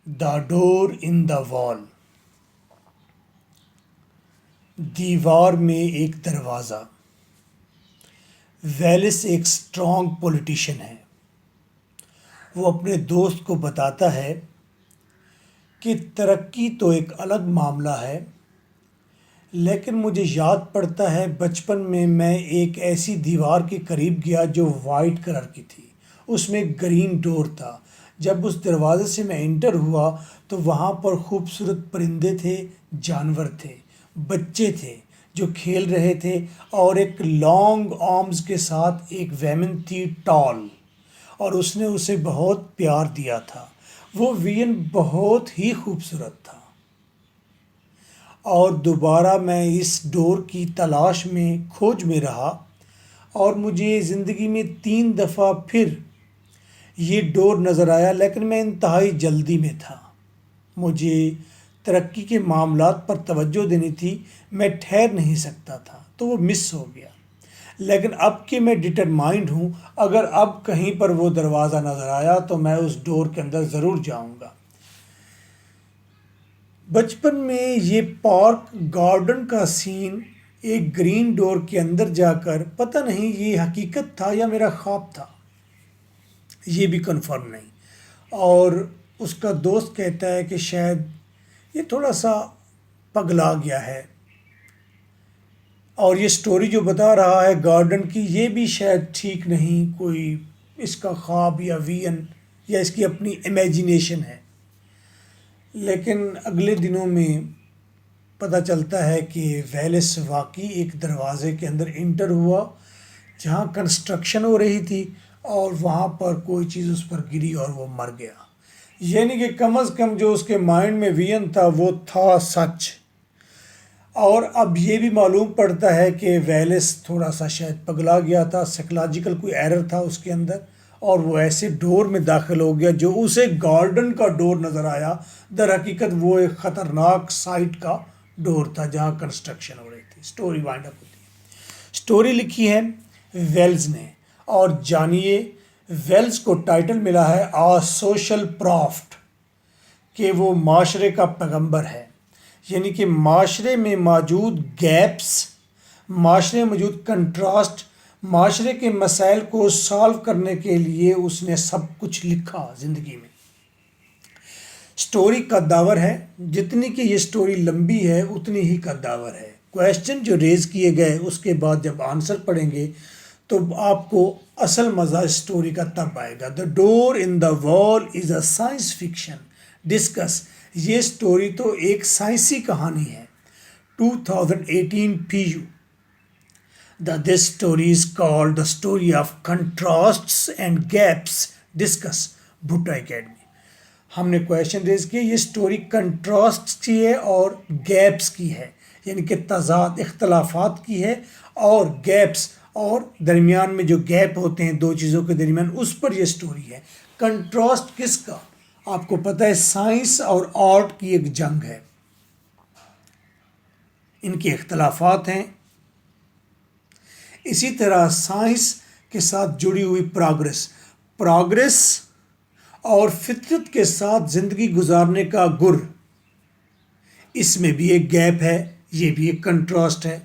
دا ڈور ان دا وال. دیوار میں ایک دروازہ. ویلس ایک اسٹرانگ پولیٹیشین ہے. وہ اپنے دوست کو بتاتا ہے کہ ترقی تو ایک الگ معاملہ ہے، لیکن مجھے یاد پڑتا ہے بچپن میں ایک ایسی دیوار کے قریب گیا جو وائٹ کلر کی تھی. اس میں ایک گرین ڈور تھا. جب اس دروازے سے میں انٹر ہوا تو وہاں پر خوبصورت پرندے تھے، جانور تھے، بچے تھے جو کھیل رہے تھے، اور ایک لانگ آرمز کے ساتھ ایک ویمن تھی ٹال، اور اس نے اسے بہت پیار دیا تھا. وہ وین بہت ہی خوبصورت تھا. اور دوبارہ میں اس ڈور کی تلاش میں کھوج میں رہا، اور مجھے زندگی میں 3 دفعہ پھر یہ ڈور نظر آیا، لیکن میں انتہائی جلدی میں تھا. مجھے ترقی کے معاملات پر توجہ دینی تھی، میں ٹھہر نہیں سکتا تھا، تو وہ مس ہو گیا. لیکن اب کہ میں ڈٹرمائنڈ ہوں، اگر اب کہیں پر وہ دروازہ نظر آیا تو میں اس ڈور کے اندر ضرور جاؤں گا. بچپن میں یہ پارک گارڈن کا سین، ایک گرین ڈور کے اندر جا کر، پتہ نہیں یہ حقیقت تھا یا میرا خواب تھا، یہ بھی کنفرم نہیں. اور اس کا دوست کہتا ہے کہ شاید یہ تھوڑا سا پگلا گیا ہے، اور یہ سٹوری جو بتا رہا ہے گارڈن کی، یہ بھی شاید ٹھیک نہیں، کوئی اس کا خواب یا وین یا اس کی اپنی امیجینیشن ہے. لیکن اگلے دنوں میں پتہ چلتا ہے کہ ویلس واقعی ایک دروازے کے اندر انٹر ہوا جہاں کنسٹرکشن ہو رہی تھی، اور وہاں پر کوئی چیز اس پر گری اور وہ مر گیا. یعنی کہ کم از کم جو اس کے مائنڈ میں وین تھا وہ تھا سچ. اور اب یہ بھی معلوم پڑتا ہے کہ ویلس تھوڑا سا شاید پگلا گیا تھا، سائیکلوجیکل کوئی ایرر تھا اس کے اندر، اور وہ ایسے ڈور میں داخل ہو گیا جو اسے گارڈن کا ڈور نظر آیا، در حقیقت وہ ایک خطرناک سائٹ کا ڈور تھا جہاں کنسٹرکشن ہو رہی تھی. سٹوری وائنڈ اپ ہوتی ہے. سٹوری لکھی ہے ویلز نے، اور جانیے ویلز کو ٹائٹل ملا ہے آ سوشل پرافٹ، کہ وہ معاشرے کا پیغمبر ہے. یعنی کہ معاشرے میں موجود گیپس، معاشرے میں موجود کنٹراسٹ، معاشرے کے مسائل کو سالو کرنے کے لیے اس نے سب کچھ لکھا زندگی میں. سٹوری قداور ہے، جتنی کہ یہ سٹوری لمبی ہے اتنی ہی قداور ہے. کویشچن جو ریز کیے گئے اس کے بعد جب آنسر پڑھیں گے تو آپ کو اصل مزہ سٹوری کا تب آئے گا. دا ڈور ان دا وال از اے سائنس فکشن ڈسکس. یہ سٹوری تو ایک سائنسی کہانی ہے. 2018 PU. This story is called The Story of Contrasts and Gaps. Discuss. Bhutto academy. ہم نے کویشچن ریز کیا، یہ سٹوری کنٹراسٹ کی ہے اور گیپس کی ہے، یعنی کہ تضاد، اختلافات کی ہے، اور گیپس اور درمیان میں جو گیپ ہوتے ہیں دو چیزوں کے درمیان، اس پر یہ سٹوری ہے. کنٹراسٹ کس کا؟ آپ کو پتہ ہے سائنس اور آرٹ کی ایک جنگ ہے، ان کے اختلافات ہیں. اسی طرح سائنس کے ساتھ جڑی ہوئی پروگریس اور فطرت کے ساتھ زندگی گزارنے کا گر، اس میں بھی ایک گیپ ہے، یہ بھی ایک کنٹراسٹ ہے.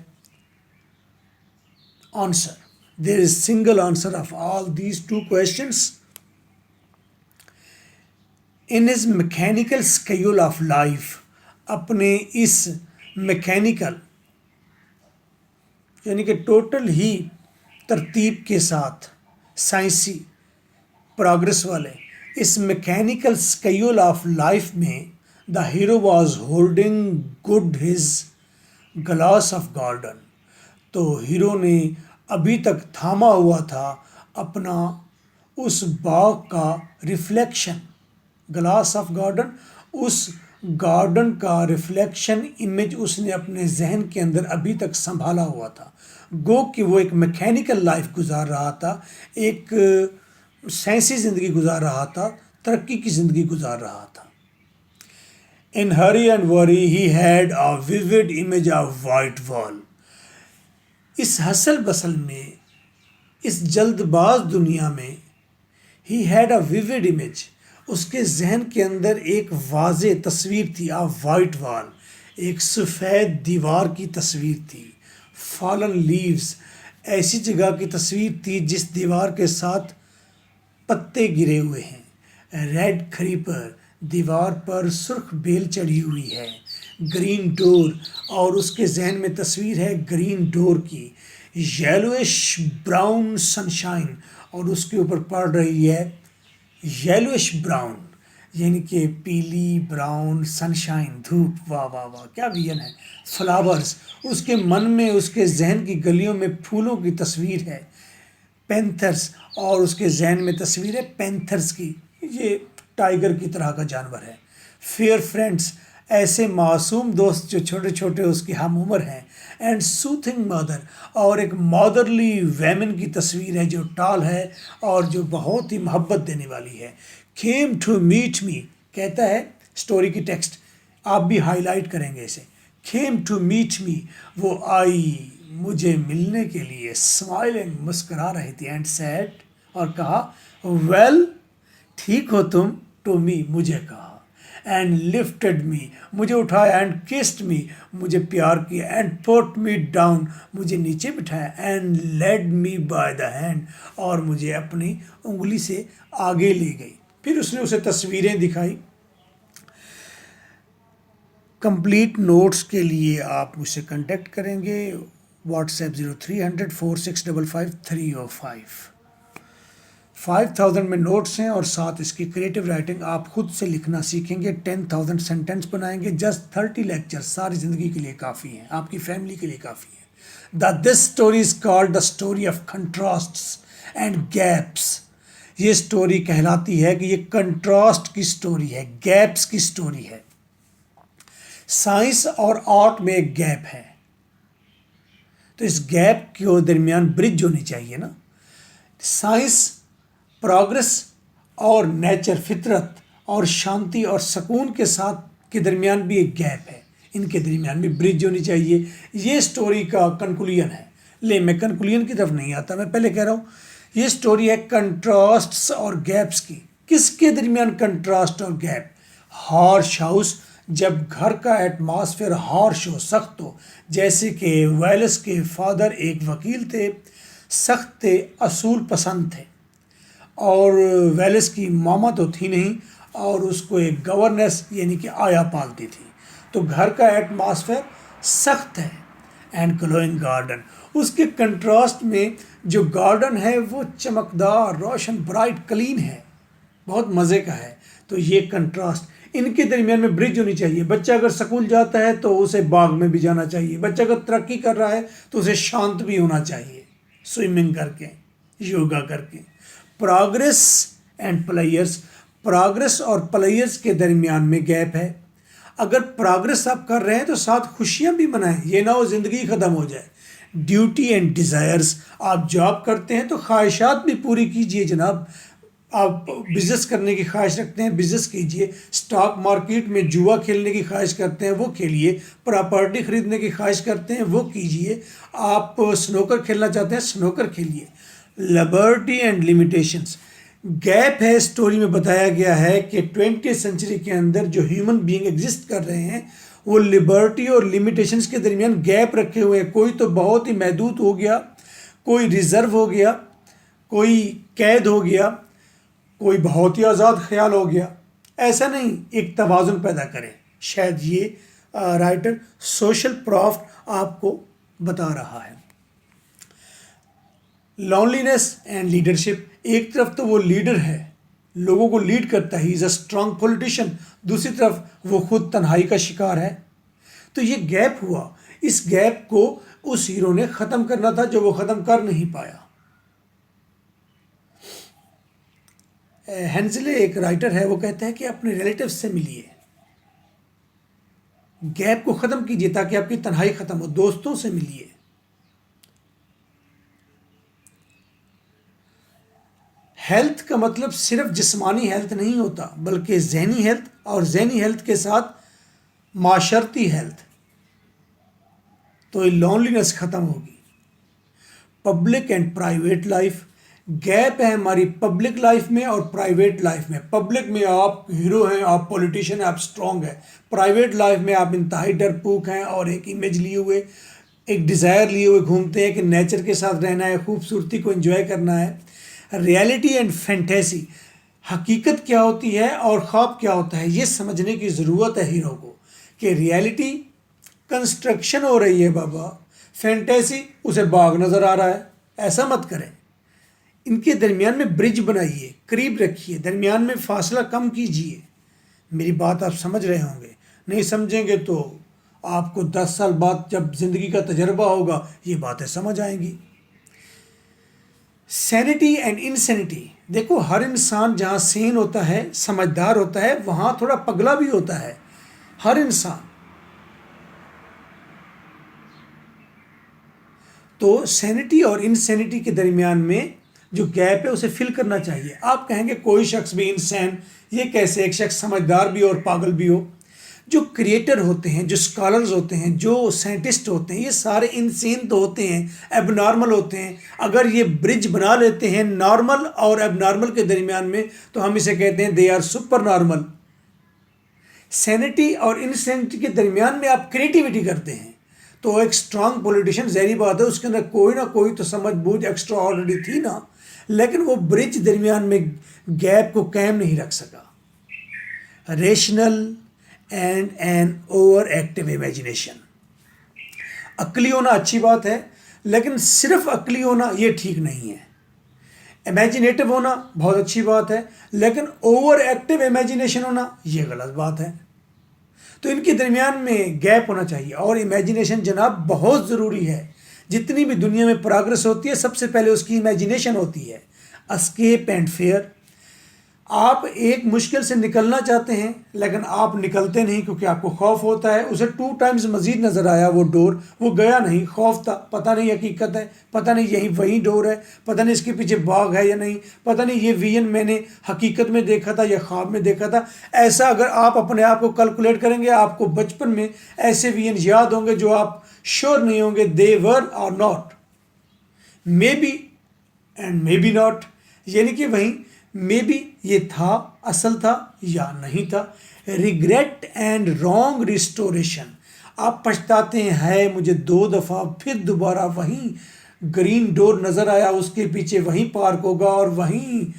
Answer. There is single answer of all these 2 questions. In his mechanical schedule of life، اپنے اس میکینیکل یعنی کہ ٹوٹل ہی ترتیب کے ساتھ سائنسی پروگریس والے اس میکینیکل اسکیول آف لائف میں، the hero was holding good his glass of garden. تو ہیرو نے ابھی تک تھاما ہوا تھا اپنا اس باغ کا ریفلیکشن، گلاس آف گارڈن، اس گارڈن کا ریفلیکشن امیج اس نے اپنے ذہن کے اندر ابھی تک سنبھالا ہوا تھا. گو کہ وہ ایک میکینیکل لائف گزار رہا تھا، ایک سائنسی زندگی گزار رہا تھا، ترقی کی زندگی گزار رہا تھا. In hurry and worry he had a vivid image of white wall. اس ہسل بسل میں، اس جلد باز دنیا میں he had a vivid image، اس کے ذہن کے اندر ایک واضح تصویر تھی، وائٹ وال، ایک سفید دیوار کی تصویر تھی، فالن لیوز، ایسی جگہ کی تصویر تھی جس دیوار کے ساتھ پتے گرے ہوئے ہیں، ریڈ کریپر، دیوار پر سرخ بیل چڑھی ہوئی ہے، گرین ڈور، اور اس کے ذہن میں تصویر ہے گرین ڈور کی، یلوش براؤن سنشائن، اور اس کے اوپر پڑ رہی ہے یلوش براؤن، یعنی کہ پیلی براؤن سنشائن، دھوپ، واہ واہ واہ کیا ویژن ہے، فلاورز، اس کے من میں، اس کے ذہن کی گلیوں میں پھولوں کی تصویر ہے، پینتھرس، اور اس کے ذہن میں تصویر ہے پینتھرس کی، یہ ٹائیگر کی طرح کا جانور ہے، فیئر فرینڈس، ایسے معصوم دوست جو چھوٹے چھوٹے اس کی ہم عمر ہیں، اینڈ سوتھنگ مدر، اور ایک مادرلی ویمن کی تصویر ہے جو ٹال ہے اور جو بہت ہی محبت دینے والی ہے، came to meet me، کہتا ہے سٹوری کی ٹیکسٹ، آپ بھی ہائی لائٹ کریں گے اسے، came to meet me، وہ آئی مجھے ملنے کے لیے، اسمائلنگ، مسکرا رہی تھی، اینڈ سیڈ، اور کہا، ویل، ٹھیک ہو تم، ٹو می، مجھے کہا، اینڈ لفٹڈ می، مجھے اٹھایا، اینڈ کسڈ می، مجھے پیار کیا، اینڈ پٹ می ڈاؤن، مجھے نیچے بٹھایا، and lead me by the hand, اور مجھے اپنی انگلی سے آگے لے گئی، پھر اس نے اسے تصویریں دکھائی۔ کمپلیٹ نوٹس کے لیے آپ مجھ سے کنٹیکٹ کریں گے، واٹس ایپ 030046555305۔ 5000 میں نوٹس ہیں اور ساتھ اس کی کریٹو رائٹنگ، آپ خود سے لکھنا سیکھیں گے، 10,000 سینٹنس بنائیں گے، جسٹ 30 لیکچر ساری زندگی کے لیے کافی ہیں، آپ کی فیملی کے لیے کافی ہیں۔ This story is called the story of contrasts and gaps, یہ اسٹوری کہلاتی ہے کہ یہ کنٹراسٹ کی اسٹوری ہے، گیپس کی اسٹوری ہے۔ سائنس اور آرٹ میں ایک گیپ ہے، تو اس گیپ کے درمیان برج ہونی چاہیے نا۔ سائنس، پروگرس، اور نیچر، فطرت اور شانتی اور سکون کے ساتھ کے درمیان بھی ایک گیپ ہے، ان کے درمیان بھی برج ہونی چاہیے، یہ سٹوری کا کنکلوژن ہے۔ لے میں کنکلوژن کی طرف نہیں آتا، میں پہلے کہہ رہا ہوں یہ سٹوری ہے کنٹراسٹس اور گیپس کی۔ کس کے درمیان کنٹراسٹ اور گیپ؟ ہارش ہاؤس، جب گھر کا ایٹماسفیئر ہارش ہو، سخت ہو، جیسے کہ ویلس کے فادر ایک وکیل تھے، سخت تھے، اصول پسند تھے، اور ویلس کی ماما تو تھی نہیں، اور اس کو ایک گورنس یعنی کہ آیا پالتی تھی، تو گھر کا ایٹماسفیئر سخت ہے۔ اینڈ گلوئنگ گارڈن، اس کے کنٹراسٹ میں جو گارڈن ہے وہ چمکدار، روشن، برائٹ، کلین ہے، بہت مزے کا ہے، تو یہ کنٹراسٹ، ان کے درمیان میں برج ہونی چاہیے۔ بچہ اگر سکول جاتا ہے تو اسے باغ میں بھی جانا چاہیے، بچہ اگر ترقی کر رہا ہے تو اسے شانت بھی ہونا چاہیے، سوئمنگ کر کے، یوگا کر کے۔ پروگرس اینڈ پلیئرس، پروگرس اور پلیئرس کے درمیان میں گیپ ہے۔ اگر پروگرس آپ کر رہے ہیں تو ساتھ خوشیاں بھی منائیں، یہ نہ ہو زندگی ختم ہو جائے۔ ڈیوٹی اینڈ ڈیزائرز، آپ جاب کرتے ہیں تو خواہشات بھی پوری کیجئے جناب، آپ بزنس کرنے کی خواہش رکھتے ہیں بزنس کیجئے، سٹاک مارکیٹ میں جوا کھیلنے کی خواہش کرتے ہیں وہ کھیلیے، پراپرٹی خریدنے کی خواہش کرتے ہیں وہ کیجئے، آپ سنوکر کھیلنا چاہتے ہیں snooker کھیلیے۔ Liberty and limitations, gap ہے، سٹوری میں بتایا گیا ہے کہ 20th سینچری کے اندر جو ہیومن بینگ ایگزسٹ کر رہے ہیں وہ لبرٹی اور لیمیٹیشنز کے درمیان گیپ رکھے ہوئے ہیں، کوئی تو بہت ہی محدود ہو گیا، کوئی ریزرو ہو گیا، کوئی قید ہو گیا، کوئی بہت ہی آزاد خیال ہو گیا، ایسا نہیں، ایک توازن پیدا کریں۔ شاید یہ رائٹر سوشل پرافٹ آپ کو بتا رہا ہے۔ لونلینس اینڈ لیڈرشپ، ایک طرف تو وہ لیڈر ہے، لوگوں کو لیڈ کرتا ہے، ہی از اے اسٹرانگ پولیٹیشین، دوسری طرف وہ خود تنہائی کا شکار ہے، تو یہ گیپ ہوا، اس گیپ کو اس ہیرو نے ختم کرنا تھا جو وہ ختم کر نہیں پایا۔ ہینزلے ایک رائٹر ہے، وہ کہتا ہے کہ اپنے ریلیٹیو سے ملیے، گیپ کو ختم کیجیے تاکہ آپ کی تنہائی ختم ہو، دوستوں سے ملیے۔ ہیلتھ کا مطلب صرف جسمانی ہیلتھ نہیں ہوتا بلکہ ذہنی ہیلتھ، اور ذہنی ہیلتھ کے ساتھ معاشرتی ہیلتھ، تو لونلینس ختم ہوگی۔ Public and private life, gap ہے ہماری پبلک لائف میں اور پرائیویٹ لائف میں. پبلک میں آپ ہیرو ہیں، آپ پولیٹیشین ہیں، آپ اسٹرانگ ہیں. پرائیویٹ لائف میں آپ انتہائی ڈرپوک ہیں اور ایک امیج لیے ہوئے، ایک ڈیزائر لیے ہوئے گھومتے ہیں کہ نیچر کے ساتھ رہنا ہے، خوبصورتی کو انجوائے کرنا ہے. ریئلٹی اینڈ فینٹیسی، حقیقت کیا ہوتی ہے اور خواب کیا ہوتا ہے، یہ سمجھنے کی ضرورت ہے ہیرو کو کہ ریئلٹی کنسٹرکشن ہو رہی ہے بابا، فینٹیسی اسے باغ نظر آ رہا ہے. ایسا مت کریں. ان کے درمیان میں برج بنائیے، قریب رکھیے، درمیان میں فاصلہ کم کیجیے. میری بات آپ سمجھ رہے ہوں گے. نہیں سمجھیں گے تو آپ کو 10 سال بعد جب زندگی کا تجربہ ہوگا یہ باتیں سمجھ آئیں گی. سینٹی اینڈ انسینٹی، دیکھو ہر انسان جہاں سین ہوتا ہے، سمجھدار ہوتا ہے، وہاں تھوڑا پگلا بھی ہوتا ہے ہر انسان. تو سینٹی اور انسینٹی کے درمیان میں جو گیپ ہے اسے فل کرنا چاہیے. آپ کہیں گے کوئی شخص بھی انسان، یہ کیسے ایک شخص سمجھدار بھی اور پاگل بھی ہو؟ جو کریٹر ہوتے ہیں، جو اسکالرز ہوتے ہیں، جو سائنٹسٹ ہوتے ہیں، یہ سارے انسین تو ہوتے ہیں، ایب نارمل ہوتے ہیں. اگر یہ برج بنا لیتے ہیں نارمل اور ایب نارمل کے درمیان میں تو ہم اسے کہتے ہیں they are super normal. Sanity اور انسینٹی کے درمیان میں آپ کریٹیوٹی کرتے ہیں تو ایک اسٹرانگ پولیٹیشین ظاہری بات ہے اس کے اندر کوئی نہ کوئی تو سمجھ بوجھ ایکسٹرا آلریڈی تھی نا، لیکن وہ برج درمیان میں گیپ کو قائم نہیں رکھ سکا. Rational and an over active imagination, عقلی ہونا اچھی بات ہے لیکن صرف عقلی ہونا یہ ٹھیک نہیں ہے. امیجنیٹو ہونا بہت اچھی بات ہے لیکن اوور ایکٹیو امیجنیشن ہونا یہ غلط بات ہے. تو ان کے درمیان میں گیپ ہونا چاہیے. اور امیجنیشن جناب بہت ضروری ہے. جتنی بھی دنیا میں پروگرس ہوتی ہے سب سے پہلے اس کی امیجنیشن ہوتی ہے. اسکیپ اینڈ فیئر، آپ ایک مشکل سے نکلنا چاہتے ہیں لیکن آپ نکلتے نہیں کیونکہ آپ کو خوف ہوتا ہے. اسے 2 ٹائمز مزید نظر آیا وہ ڈور، وہ گیا نہیں، خوف تھا، پتہ نہیں حقیقت ہے، پتہ نہیں یہی وہی ڈور ہے، پتہ نہیں اس کے پیچھے باغ ہے یا نہیں، پتہ نہیں یہ ویژن میں نے حقیقت میں دیکھا تھا یا خواب میں دیکھا تھا. ایسا اگر آپ اپنے آپ کو کیلکولیٹ کریں گے آپ کو بچپن میں ایسے ویژن یاد ہوں گے جو آپ شور نہیں ہوں گے whether or not, maybe and maybe not, یعنی کہ وہیں مے بی یہ تھا، اصل تھا یا نہیں تھا. ریگریٹ اینڈ رانگ ریسٹوریشن، آپ پچھتاتے ہیں ہے مجھے 2 دفعہ پھر دوبارہ وہیں گرین ڈور نظر آیا، اس کے پیچھے وہیں پارک ہوگا اور وہیں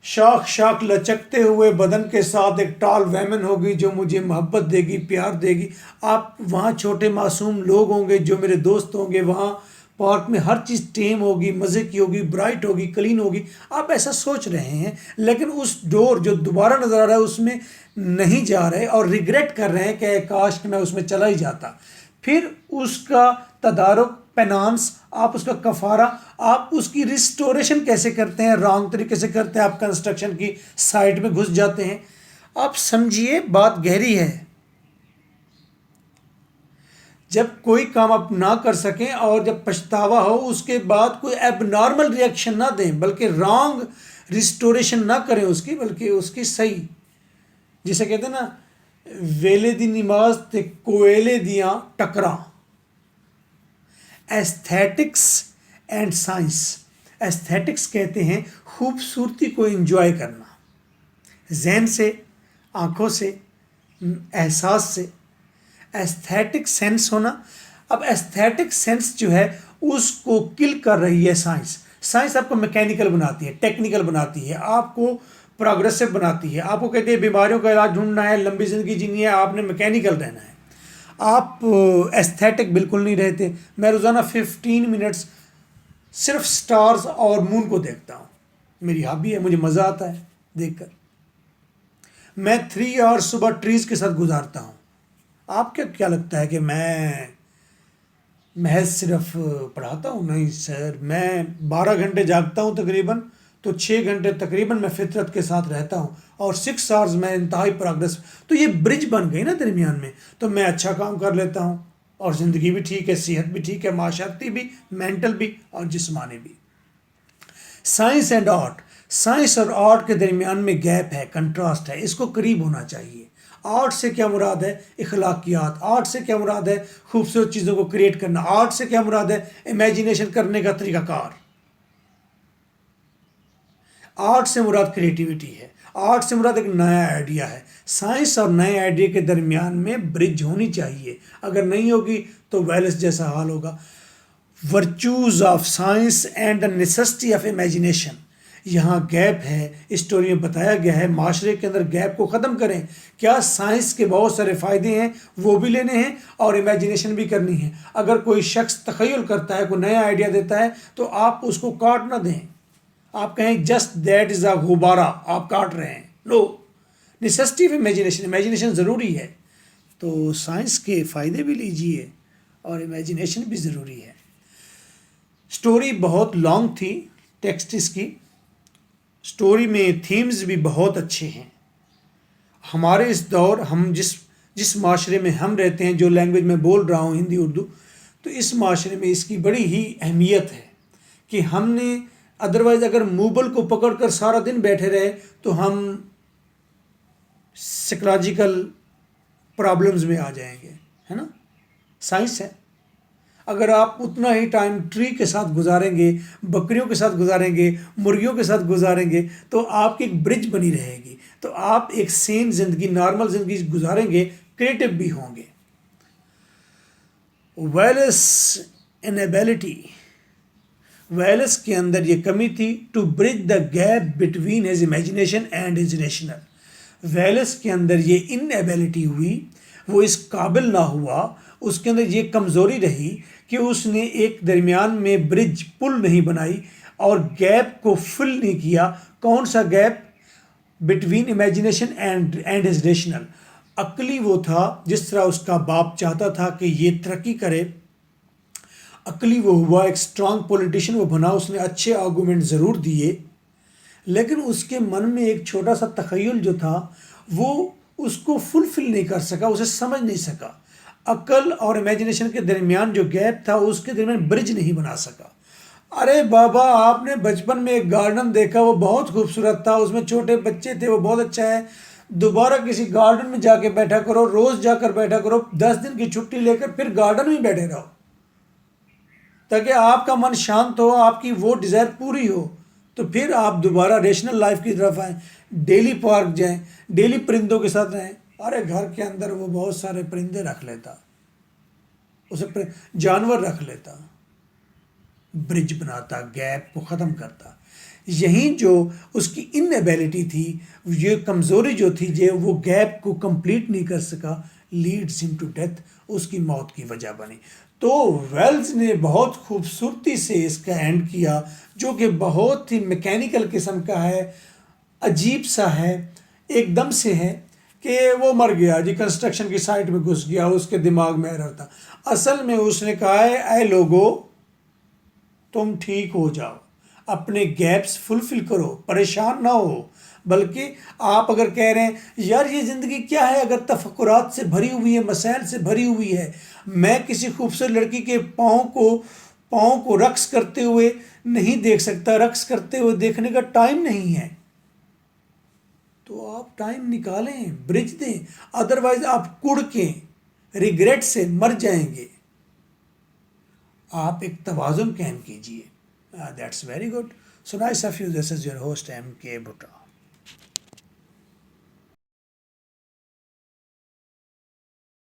شاخ شاخ لچکتے ہوئے بدن کے ساتھ ایک ٹال ویمن ہوگی جو مجھے محبت دے گی، پیار دے گی. آپ وہاں چھوٹے معصوم لوگ ہوں گے جو میرے دوست ہوں گے، وہاں پارک میں ہر چیز ٹیم ہوگی، مزے کی ہوگی، برائٹ ہوگی، کلین ہوگی. آپ ایسا سوچ رہے ہیں لیکن اس ڈور جو دوبارہ نظر آ رہا ہے اس میں نہیں جا رہے اور ریگریٹ کر رہے ہیں کہ کاش کہ میں اس میں چلا ہی جاتا. پھر اس کا تدارک، پینانس، آپ اس کا کفارہ، آپ اس کی ریسٹوریشن کیسے کرتے ہیں؟ رانگ طریقے سے کرتے ہیں. آپ کنسٹرکشن کی سائٹ میں گھس جاتے ہیں. آپ سمجھیے بات گہری ہے. جب کوئی کام آپ نہ کر سکیں اور جب پچھتاوا ہو اس کے بعد کوئی ایب نارمل ری ایکشن نہ دیں بلکہ رانگ ریسٹوریشن نہ کریں اس کی، بلکہ اس کی صحیح، جسے کہتے ہیں نا ویلے دی نماز تے کوئلے دیاں ٹکراں. ایستھیٹکس اینڈ سائنس، ایستھیٹکس کہتے ہیں خوبصورتی کو انجوائے کرنا، ذہن سے، آنکھوں سے، احساس سے. ایستھیٹک سینس ہونا. اب ایستھیٹک سینس جو ہے اس کو کل کر رہی ہے سائنس. سائنس آپ کو میکینیکل بناتی ہے، ٹیکنیکل بناتی ہے، آپ کو پروگریسو بناتی ہے. آپ کو کہتے ہیں بیماریوں کا علاج ڈھونڈنا ہے، لمبی زندگی جینی ہے، آپ نے میکینیکل رہنا ہے. آپ ایستھیٹک بالکل نہیں رہتے. میں روزانہ 15 منٹس صرف سٹارز اور مون کو دیکھتا ہوں، میری ہابی ہے، مجھے مزہ آتا ہے دیکھ کر. میں 3 آورس صبح ٹریز کے ساتھ گزارتا ہوں. آپ کیا لگتا ہے کہ میں محض صرف پڑھاتا ہوں؟ نہیں سر، میں 12 گھنٹے جاگتا ہوں تقریباً، تو 6 گھنٹے تقریباً میں فطرت کے ساتھ رہتا ہوں اور 6 آورز میں انتہائی پروگرس. تو یہ برج بن گئی نا درمیان میں، تو میں اچھا کام کر لیتا ہوں اور زندگی بھی ٹھیک ہے، صحت بھی ٹھیک ہے، معاشرتی بھی، مینٹل بھی اور جسمانی بھی. سائنس اینڈ آرٹ، سائنس اور آرٹ کے درمیان میں گیپ ہے، کنٹراسٹ ہے، اس کو قریب ہونا چاہیے. آرٹ سے کیا مراد ہے؟ اخلاقیات. آرٹ سے کیا مراد ہے؟ خوبصورت چیزوں کو کریٹ کرنا. آرٹ سے کیا مراد ہے؟ امیجنیشن کرنے کا طریقہ کار. آرٹ سے مراد کریٹیوٹی ہے، آرٹ سے مراد ایک نیا آئیڈیا ہے. سائنس اور نئے آئیڈیا کے درمیان میں برج ہونی چاہیے، اگر نہیں ہوگی تو ویلس جیسا حال ہوگا. Virtues of science and the necessity of imagination, یہاں گیپ ہے، اسٹوری میں بتایا گیا ہے معاشرے کے اندر گیپ کو ختم کریں. کیا سائنس کے بہت سارے فائدے ہیں وہ بھی لینے ہیں اور امیجنیشن بھی کرنی ہے. اگر کوئی شخص تخیل کرتا ہے، کوئی نیا آئیڈیا دیتا ہے تو آپ اس کو کاٹ نہ دیں. آپ کہیں جسٹ دیٹ از اے غبارہ، آپ کاٹ رہے ہیں. نو، نیسسٹی آف امیجنیشن، امیجنیشن ضروری ہے. تو سائنس کے فائدے بھی لیجئے اور امیجنیشن بھی ضروری ہے. سٹوری بہت لانگ تھی، ٹیکسٹ اس کی. سٹوری میں تھیمز بھی بہت اچھے ہیں. ہمارے اس دور، ہم جس معاشرے میں ہم رہتے ہیں، جو لینگویج میں بول رہا ہوں ہندی اردو، تو اس معاشرے میں اس کی بڑی ہی اہمیت ہے کہ ہم نے ادروائز اگر موبل کو پکڑ کر سارا دن بیٹھے رہے تو ہم سائیکلوجیکل پرابلمز میں آ جائیں گے، ہے نا. سائنس ہے. اگر آپ اتنا ہی ٹائم ٹری کے ساتھ گزاریں گے، بکریوں کے ساتھ گزاریں گے، مرغیوں کے ساتھ گزاریں گے تو آپ کی ایک برج بنی رہے گی. تو آپ ایک سین زندگی، نارمل زندگی گزاریں گے، کریٹو بھی ہوں گے. ویلس انیبلٹی، ویلس کے اندر یہ کمی تھی to bridge the gap between his imagination and his rational. Wells کے اندر یہ انیبلٹی ہوئی، وہ اس قابل نہ ہوا، اس کے اندر یہ کمزوری رہی کہ اس نے ایک درمیان میں برج، پل نہیں بنائی اور گیپ کو فل نہیں کیا. کون سا gap? Between imagination and his rational. عقلی وہ تھا جس طرح اس کا باپ چاہتا تھا کہ یہ ترقی کرے، عقلی وہ ہوا، ایک اسٹرانگ پولیٹیشین وہ بنا، اس نے اچھے آرگومنٹ ضرور دیے، لیکن اس کے من میں ایک چھوٹا سا تخیل جو تھا وہ اس کو فلفل نہیں کر سکا، اسے سمجھ نہیں سکا. عقل اور امیجنیشن کے درمیان جو گیپ تھا اس کے درمیان برج نہیں بنا سکا. ارے بابا، آپ نے بچپن میں ایک گارڈن دیکھا، وہ بہت خوبصورت تھا، اس میں چھوٹے بچے تھے، وہ بہت اچھا ہے. دوبارہ کسی گارڈن میں جا کے بیٹھا کرو، روز جا کر بیٹھا کرو، 10 دن کی چھٹی لے کر پھر گارڈن میں بیٹھے رہو تاکہ آپ کا من شانت ہو، آپ کی وہ ڈیزائر پوری ہو. تو پھر آپ دوبارہ ریشنل لائف کی طرف آئیں، ڈیلی پارک جائیں، ڈیلی پرندوں کے ساتھ رہیں. ارے گھر کے اندر وہ بہت سارے پرندے رکھ لیتا، اسے جانور رکھ لیتا، برج بناتا، گیپ کو ختم کرتا. یہیں جو اس کی انیبلٹی تھی، یہ کمزوری جو تھی، وہ گیپ کو کمپلیٹ نہیں کر سکا، لیڈز ہم ٹو ڈیتھ، اس کی موت کی وجہ بنی. تو ویلز نے بہت خوبصورتی سے اس کا اینڈ کیا، جو کہ بہت ہی میکینیکل قسم کا ہے، عجیب سا ہے، ایک دم سے ہے کہ وہ مر گیا جی، کنسٹرکشن کی سائٹ میں گھس گیا، اس کے دماغ میں ایرر تھا. اصل میں اس نے کہا ہے، اے لوگو تم ٹھیک ہو جاؤ، اپنے گیپس فلفل کرو، پریشان نہ ہو. بلکہ آپ اگر کہہ رہے ہیں یار یہ زندگی کیا ہے اگر تفکرات سے بھری ہوئی ہے، مسائل سے بھری ہوئی ہے، میں کسی خوبصورت لڑکی کے پاؤں کو رقص کرتے ہوئے نہیں دیکھ سکتا، رقص کرتے ہوئے دیکھنے کا ٹائم نہیں ہے، تو آپ ٹائم نکالیں، برج دیں. ادروائز آپ کڑ کے ریگریٹ سے مر جائیں گے. آپ ایک توازن قائم کیجئے. That's very good. So nice of you. This is your host M.K. Bhutta.